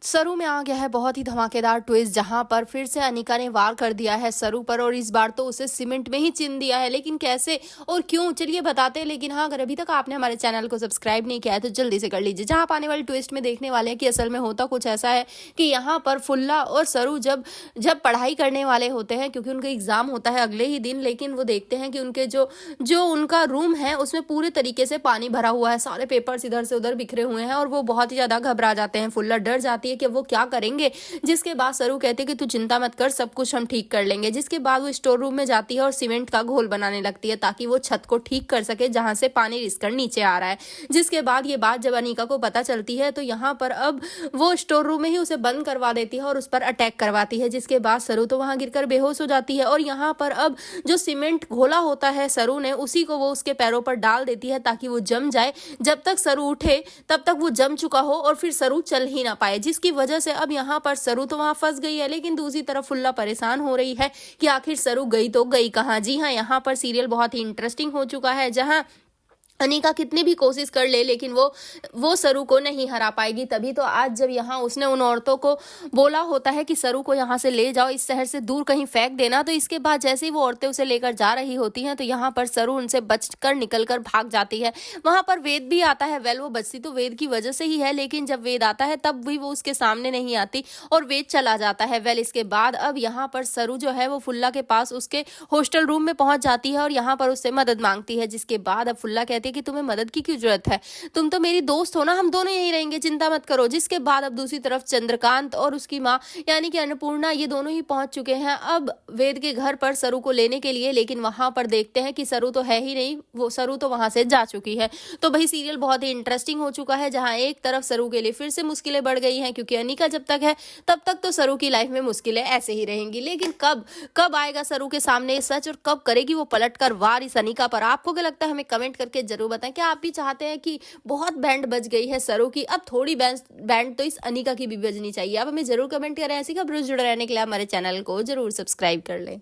सरू में आ गया है बहुत ही धमाकेदार ट्विस्ट, जहां पर फिर से अनिका ने वार कर दिया है सरू पर और इस बार तो उसे सीमेंट में ही चिन दिया है। लेकिन कैसे और क्यों, चलिए बताते हैं। लेकिन हाँ, अगर अभी तक आपने हमारे चैनल को सब्सक्राइब नहीं किया है तो जल्दी से कर लीजिए। जहां आप आने वाले ट्विस्ट में देखने वाले हैं कि असल में होता कुछ ऐसा है कि यहाँ पर फुल्ला और सरू जब जब पढ़ाई करने वाले होते हैं, क्योंकि उनका एग्जाम होता है अगले ही दिन, लेकिन वो देखते हैं कि उनके जो उनका रूम है उसमें पूरे तरीके से पानी भरा हुआ है, सारे पेपर्स इधर से उधर बिखरे हुए हैं और वो बहुत ही ज्यादा घबरा जाते हैं। फुल्ला डर जाती है कि वो क्या करेंगे, जिसके बाद सरू कहते हैं कि तू चिंता मत कर, सब कुछ हम ठीक कर लेंगे। जिसके बाद वो स्टोर रूम में जाती है और सीमेंट का घोल बनाने लगती है ताकि वो छत को ठीक कर सके जहां से पानी रिसकर नीचे आ रहा है। जिसके बाद ये बात जब अनिका को पता चलती है तो यहाँ पर अब वो स्टोर रूम में ही उसे बंद करवा देती है और उस पर अटैक करवाती है। जिसके बाद सरू तो वहां गिरकर बेहोश हो जाती है और यहाँ पर अब जो सीमेंट घोला होता है सरू ने, उसी को वो उसके पैरों पर डाल देती है ताकि वो जम जाए। जब तक सरू उठे तब तक वो जम चुका हो और फिर सरू चल ही ना पाए, जिसकी वजह से अब यहाँ पर सरू तो वहां फंस गई है। लेकिन दूसरी तरफ फुल्ला परेशान हो रही है कि आखिर सरू गई तो गई कहां। जी हाँ, यहाँ पर सीरियल बहुत ही इंटरेस्टिंग हो चुका है, जहां अनिका कितनी भी कोशिश कर ले लेकिन वो सरू को नहीं हरा पाएगी। तभी तो आज जब यहाँ उसने उन औरतों को बोला होता है कि सरू को यहाँ से ले जाओ, इस शहर से दूर कहीं फेंक देना, तो इसके बाद जैसे ही वो औरतें उसे लेकर जा रही होती हैं तो यहाँ पर सरू उनसे बचकर निकलकर भाग जाती है। वहां पर वेद भी आता है। वेल, वो बचती तो वेद की वजह से ही है, लेकिन जब वेद आता है तब भी वो उसके सामने नहीं आती और वेद चला जाता है। वेल, इसके बाद अब यहाँ पर सरू जो है वो फुल्ला के पास उसके हॉस्टल रूम में पहुंच जाती है और यहाँ पर उससे मदद मांगती है। जिसके बाद अब फुल्ला कहती है कि तुम्हें मदद की क्यों जरूरत है, तुम तो मेरी दोस्त हो ना, हम दोनों यहीं रहेंगे, चिंता मत करो। जिसके बाद अब दूसरी तरफ चंद्रकांत और उसकी माँ यानी कि अन्नपूर्णा, ये दोनों ही पहुंच चुके हैं अब वेद के घर पर सरू को लेने के लिए। लेकिन वहां पर देखते हैं कि सरू तो है ही नहीं, वो सरू तो वहां से जा चुकी है। तो भाई सीरियल बहुत ही इंटरेस्टिंग हो चुका है, जहां एक तरफ सरू के लिए फिर से मुश्किलें बढ़ गई हैं, क्योंकि अनिका जब तक है तब तक तो सरू की लाइफ में मुश्किलें ऐसे ही रहेंगी। लेकिन कब कब आएगा सरू के सामने सच और कब करेगी वो पलटकर वार इस अनिका पर? आपको क्या लगता है, हमें कमेंट करके जरूर बताएं। क्या आप भी चाहते हैं कि बहुत बैंड बज गई है सरू की, अब थोड़ी बैंड तो इस अनिका की भी बजनी चाहिए? आप हमें जरूर कमेंट करें। ऐसी खबरों से जुड़े रहने के लिए हमारे चैनल को जरूर सब्सक्राइब कर लें।